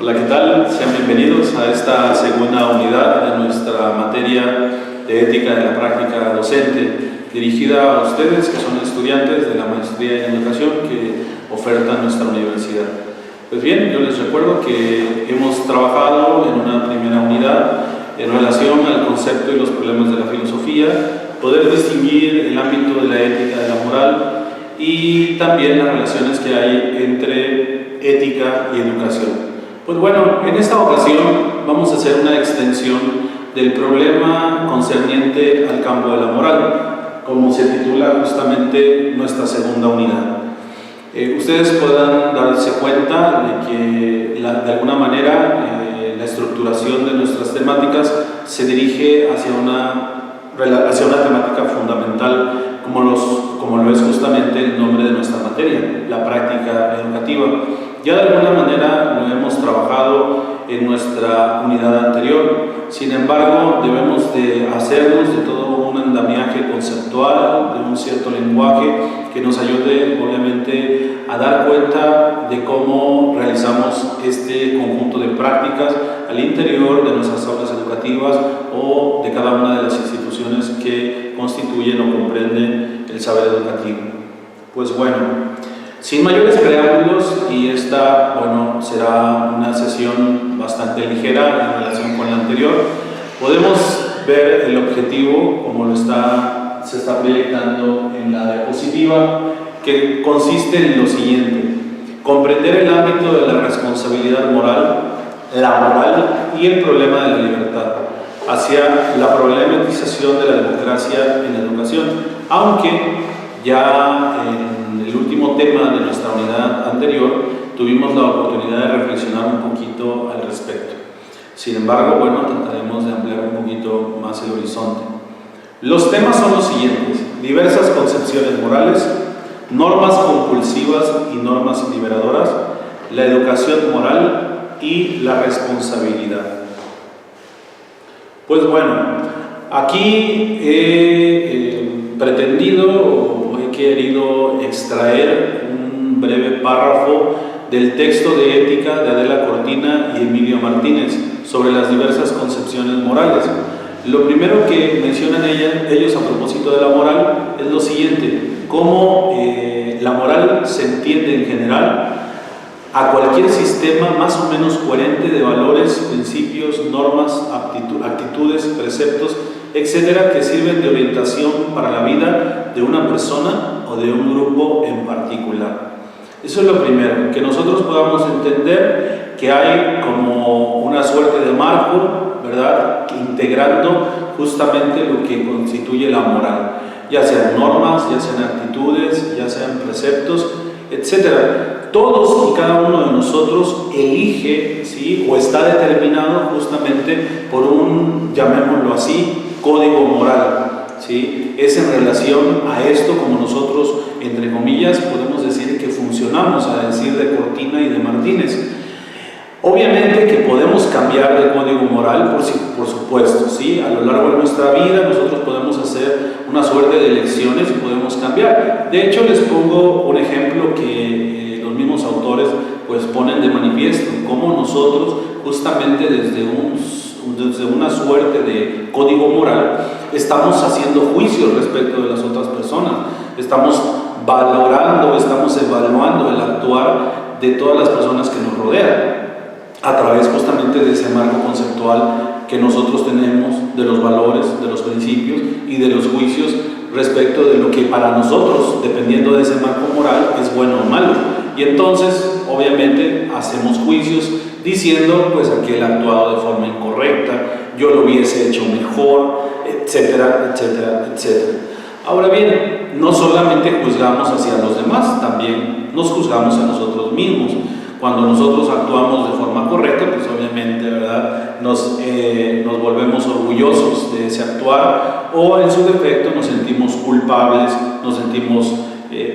Hola, ¿qué tal? Sean bienvenidos a esta segunda unidad de nuestra materia de ética de la práctica docente, dirigida a ustedes que son estudiantes de la maestría en educación que oferta nuestra universidad. Pues bien, yo les recuerdo que hemos trabajado en una primera unidad en relación al concepto y los problemas de la filosofía, poder distinguir el ámbito de la ética de la moral y también las relaciones que hay entre ética y educación. Pues bueno, en esta ocasión vamos a hacer una extensión del problema concerniente al campo de la moral, como se titula justamente nuestra segunda unidad. Ustedes puedan darse cuenta de que de alguna manera la estructuración de nuestras temáticas se dirige hacia una temática fundamental, como lo es justamente el nombre de nuestra materia, la práctica educativa. Ya de alguna manera lo hemos trabajado en nuestra unidad anterior, sin embargo debemos de hacernos de todo un andamiaje conceptual, de un cierto lenguaje que nos ayude obviamente a dar cuenta de cómo realizamos este conjunto de prácticas al interior de nuestras aulas educativas o de cada una de las instituciones que constituyen o comprenden el saber educativo. Pues bueno, sin mayores preámbulos, y esta, bueno, será una sesión bastante ligera en relación con la anterior, podemos ver el objetivo como se está proyectando en la diapositiva, que consiste en lo siguiente: comprender el ámbito de la responsabilidad moral, la moral y el problema de la libertad, hacia la problematización de la democracia en la educación, aunque ya en el último tema de nuestra unidad anterior tuvimos la oportunidad de reflexionar un poquito al respecto. Sin embargo, bueno, trataremos de ampliar un poquito más el horizonte. Los temas son los siguientes: diversas concepciones morales, normas compulsivas y normas liberadoras, la educación moral y la responsabilidad. Pues bueno, aquí he pretendido o he querido extraer un breve párrafo del texto de ética de Adela Cortina y Emilio Martínez sobre las diversas concepciones morales. Lo primero que mencionan ellos a propósito de la moral es lo siguiente: cómo la moral se entiende en general a cualquier sistema más o menos coherente de valores, principios, normas, actitudes, preceptos, etcétera, que sirven de orientación para la vida de una persona o de un grupo en particular. Eso es lo primero, que nosotros podamos entender que hay como una suerte de marco, ¿verdad?, integrando justamente lo que constituye la moral, ya sean normas, ya sean actitudes, ya sean preceptos, etcétera. Todos y cada uno de nosotros elige, ¿sí?, o está determinado justamente por un, llamémoslo así, código moral, ¿sí? Es en relación a esto como nosotros, entre comillas, podemos decir que funcionamos, a decir de Cortina y de Martínez. Obviamente que podemos cambiar de código moral, por supuesto, ¿sí? A lo largo de nuestra vida nosotros podemos hacer una suerte de elecciones y podemos cambiar. De hecho, les pongo un ejemplo que los mismos autores pues ponen de manifiesto, cómo nosotros justamente desde una suerte de código moral estamos haciendo juicios respecto de las otras personas, estamos valorando, estamos evaluando el actuar de todas las personas que nos rodean a través justamente de ese marco conceptual que nosotros tenemos de los valores, de los principios y de los juicios respecto de lo que para nosotros, dependiendo de ese marco moral, es bueno o malo. Y entonces, obviamente, hacemos juicios diciendo, pues aquel ha actuado de forma incorrecta, yo lo hubiese hecho mejor, etcétera, etcétera, etcétera. Ahora bien, no solamente juzgamos hacia los demás, también nos juzgamos a nosotros mismos. Cuando nosotros actuamos de forma correcta, pues obviamente, ¿verdad?, nos volvemos orgullosos de ese actuar, o en su defecto nos sentimos culpables, nos sentimos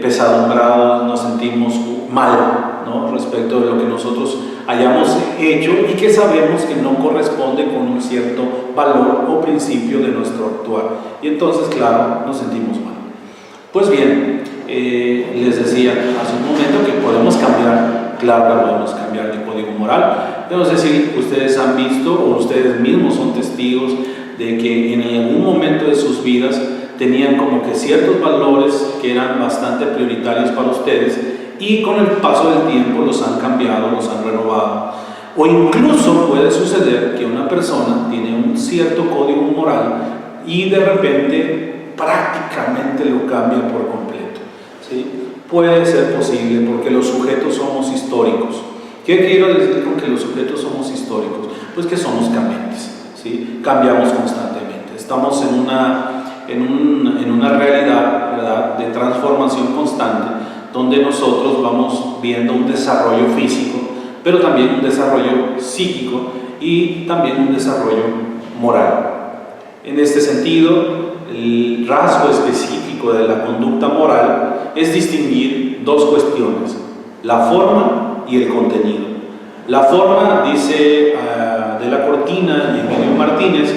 pesadumbrados, nos sentimos mal, ¿no?, respecto de lo que nosotros hayamos hecho y que sabemos que no corresponde con un cierto valor o principio de nuestro actuar. Y entonces, claro, nos sentimos mal. Pues bien, les decía hace un momento que podemos cambiar claro que podemos cambiar de código moral. Yo no sé si ustedes han visto o ustedes mismos son testigos de que en algún momento de sus vidas tenían como que ciertos valores que eran bastante prioritarios para ustedes y con el paso del tiempo los han cambiado, los han renovado. O incluso puede suceder que una persona tiene un cierto código moral y de repente prácticamente lo cambia por completo, ¿sí? Puede ser posible porque los sujetos somos históricos. ¿Qué quiero decir con que los sujetos somos históricos? Pues que somos cambiantes, ¿sí? Cambiamos constantemente. Estamos en una realidad, ¿verdad?, de transformación constante, donde nosotros vamos viendo un desarrollo físico, pero también un desarrollo psíquico y también un desarrollo moral. En este sentido, el rasgo específico de la conducta moral es distinguir dos cuestiones: la forma y el contenido. La forma, dice de la Cortina y Emilio Martínez,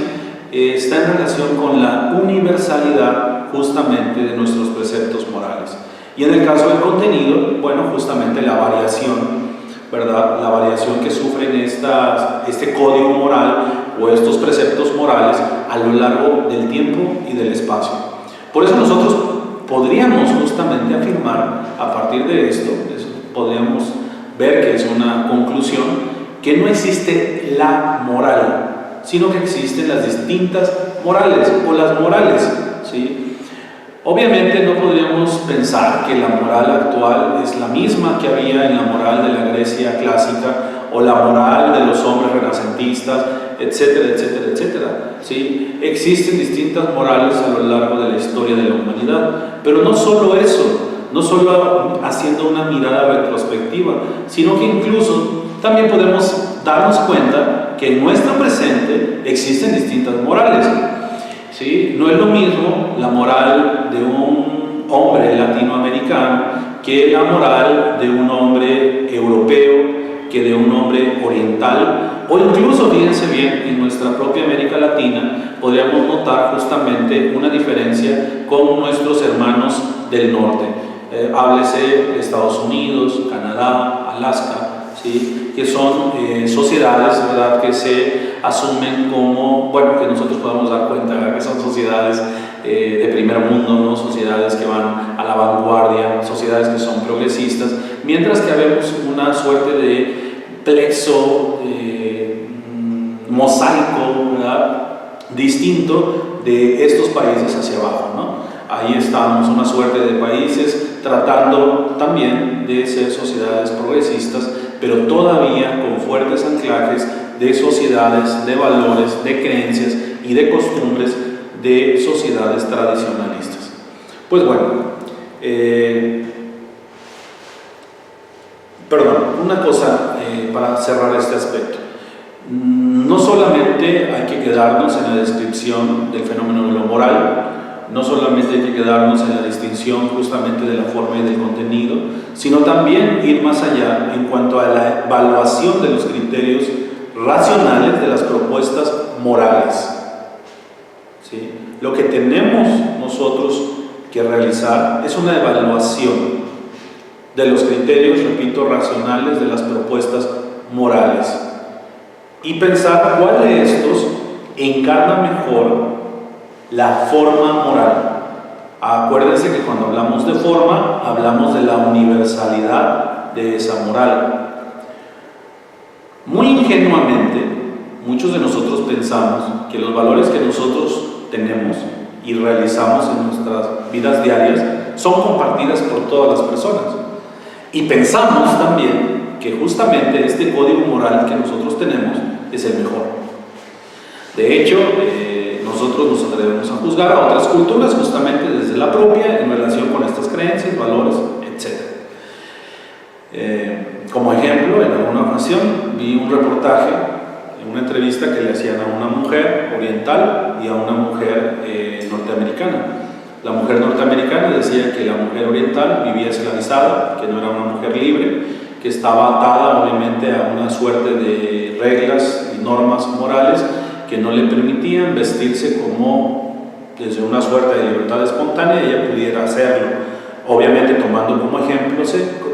está en relación con la universalidad justamente de nuestros preceptos morales. Y en el caso del contenido, bueno, justamente la variación, ¿verdad? La variación que sufren este código moral o estos preceptos morales a lo largo del tiempo y del espacio. Por eso nosotros podríamos justamente afirmar, a partir de esto, podríamos ver que es una conclusión, que no existe la moral, sino que existen las distintas morales o las morales, ¿sí? Obviamente no podríamos pensar que la moral actual es la misma que había en la moral de la Grecia clásica o la moral de los hombres renacentistas, etcétera, etcétera, etcétera, ¿sí? Existen distintas morales a lo largo de la historia de la humanidad, pero no solo eso, no solo haciendo una mirada retrospectiva, sino que incluso también podemos darnos cuenta que en nuestro presente existen distintas morales, ¿sí? No es lo mismo la moral de un hombre latinoamericano que la moral de un hombre europeo, que de un hombre oriental, o incluso, fíjense bien, en nuestra propia América Latina podríamos notar justamente una diferencia con nuestros hermanos del norte. Háblese Estados Unidos, Canadá, Alaska, ¿sí? Que son sociedades, ¿verdad?, que se asumen como, bueno, que nosotros podemos dar cuenta, ¿verdad?, que son sociedades de primer mundo, ¿no? Sociedades que van a la vanguardia, sociedades que son progresistas, mientras que vemos una suerte de plexo, mosaico, ¿verdad?, distinto de estos países hacia abajo, ¿no? Ahí estamos, una suerte de países tratando también de ser sociedades progresistas, pero todavía con fuertes anclajes de sociedades, de valores, de creencias y de costumbres de sociedades tradicionalistas. Pues bueno, una cosa para cerrar este aspecto. No solamente hay que quedarnos en la descripción del fenómeno de lo moral, no solamente hay que quedarnos en la distinción justamente de la forma y del contenido, sino también ir más allá en cuanto a la evaluación de los criterios racionales de las propuestas morales, ¿sí? Lo que tenemos nosotros que realizar es una evaluación de los criterios, repito, racionales de las propuestas morales y pensar cuál de estos encarna mejor la forma moral. Acuérdense que cuando hablamos de forma, hablamos de la universalidad de esa moral. Muy ingenuamente, muchos de nosotros pensamos que los valores que nosotros tenemos y realizamos en nuestras vidas diarias son compartidas por todas las personas. Y pensamos también que justamente este código moral que nosotros tenemos es el mejor. De hecho, nosotros nos atrevemos a juzgar a otras culturas justamente desde la propia en relación con estas creencias, valores, etc. Como ejemplo, en alguna ocasión vi un reportaje, una entrevista que le hacían a una mujer oriental y a una mujer norteamericana. La mujer norteamericana decía que la mujer oriental vivía esclavizada, que no era una mujer libre, que estaba atada obviamente a una suerte de reglas y normas morales que no le permitían vestirse como desde una suerte de libertad espontánea ella pudiera hacerlo, obviamente tomando como ejemplo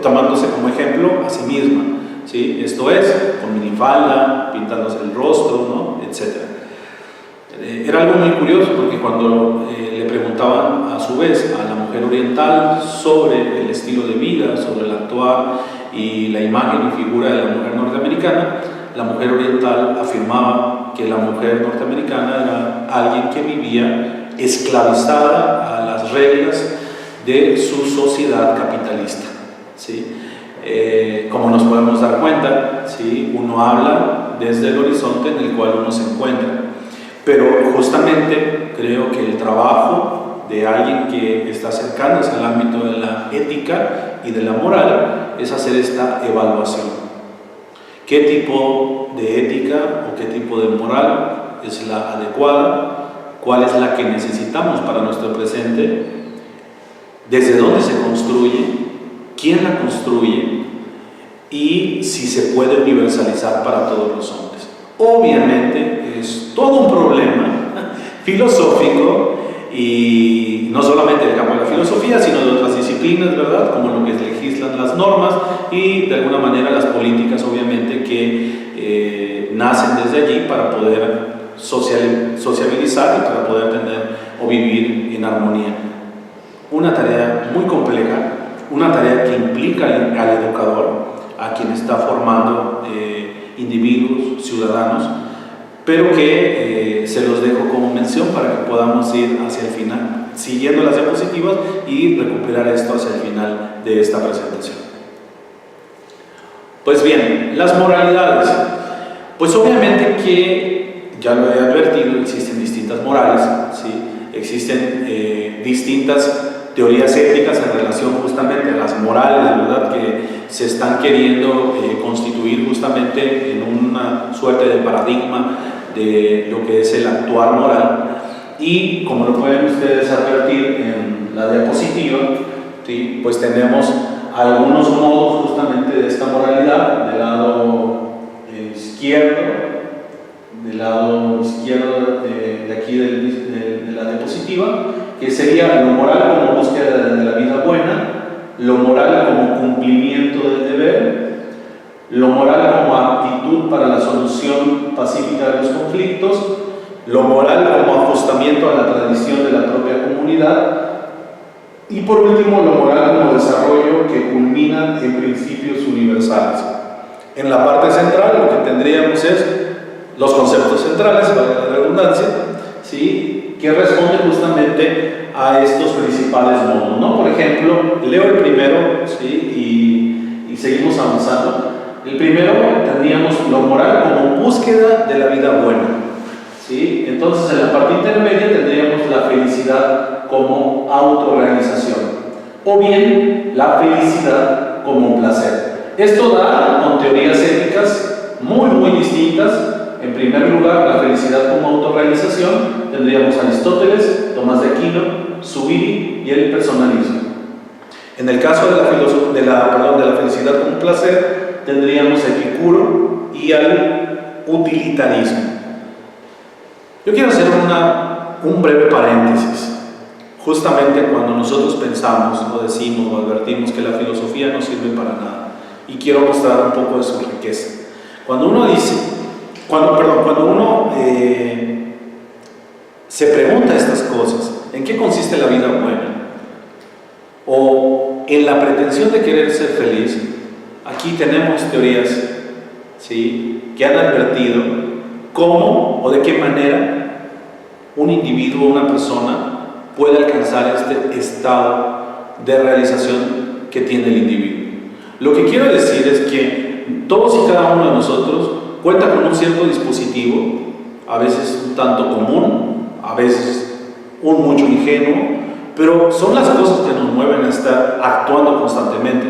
tomándose como ejemplo a sí misma, ¿sí? Esto es, con minifalda, pintándose el rostro, ¿no? Etc. Era algo muy curioso porque cuando le preguntaban a su vez a la mujer oriental sobre el estilo de vida, sobre el actuar y la imagen y figura de la mujer norteamericana, la mujer oriental afirmaba que la mujer norteamericana era alguien que vivía esclavizada a las reglas de su sociedad capitalista, ¿sí? Como nos podemos dar cuenta, ¿sí? Uno habla desde el horizonte en el cual uno se encuentra, pero justamente creo que el trabajo de alguien que está acercándose al ámbito de la ética y de la moral es hacer esta evaluación. ¿Qué tipo de ética o qué tipo de moral es la adecuada? ¿Cuál es la que necesitamos para nuestro presente? ¿Desde dónde se construye? ¿Quién la construye? Y si se puede universalizar para todos los hombres. Obviamente es todo un problema filosófico, y no solamente del campo de la filosofía, sino de otras disciplinas, ¿verdad? Como lo que legislan las normas y de alguna manera las políticas, obviamente, que nacen desde allí para poder sociabilizar y para poder tener o vivir en armonía. Una tarea muy compleja, una tarea que implica al educador, a quien está formando individuos, ciudadanos, pero que se los dejo como mención para que podamos ir hacia el final, siguiendo las diapositivas y recuperar esto hacia el final de esta presentación. Pues bien, las moralidades. Pues obviamente que, ya lo he advertido, existen distintas morales, ¿sí? Existen distintas teorías éticas en relación justamente a las morales, ¿verdad?, que se están queriendo constituir justamente en una suerte de paradigma de lo que es el actuar moral. Y como lo pueden ustedes advertir en la diapositiva, ¿sí?, pues tenemos algunos modos justamente de esta moralidad. Del lado izquierdo de aquí de la diapositiva, que sería lo moral como búsqueda de la vida buena, lo moral como cumplimiento del deber, lo moral como actitud para la solución pacífica de los conflictos, lo moral como ajustamiento a la tradición de la propia comunidad, y por último lo moral como desarrollo que culmina en principios universales. En la parte central lo que tendríamos es los conceptos centrales, valga la redundancia, ¿sí?, que responden justamente a estos principales modos, ¿no? Por ejemplo, leo el primero, ¿sí?, y seguimos avanzando. El primero tendríamos lo moral como búsqueda de la vida buena, ¿sí? Entonces en la parte intermedia tendríamos la felicidad como autorrealización, o bien la felicidad como placer. Esto da con teorías éticas muy distintas. En primer lugar, la felicidad como autorrealización, tendríamos a Aristóteles, Tomás de Aquino, Zubiri y el personalismo. En el caso de la felicidad como placer, tendríamos a Epicuro y al utilitarismo. Yo quiero hacer un breve paréntesis. Justamente cuando nosotros pensamos o decimos o advertimos que la filosofía no sirve para nada, y quiero mostrar un poco de su riqueza. Cuando uno se pregunta estas cosas, ¿en qué consiste la vida buena? O en la pretensión de querer ser feliz, aquí tenemos teorías, ¿sí?, que han advertido cómo o de qué manera un individuo, una persona, puede alcanzar este estado de realización que tiene el individuo. Lo que quiero decir es que todos y cada uno de nosotros cuenta con un cierto dispositivo, a veces un tanto común, a veces un mucho ingenuo, pero son las cosas que nos mueven a estar actuando constantemente.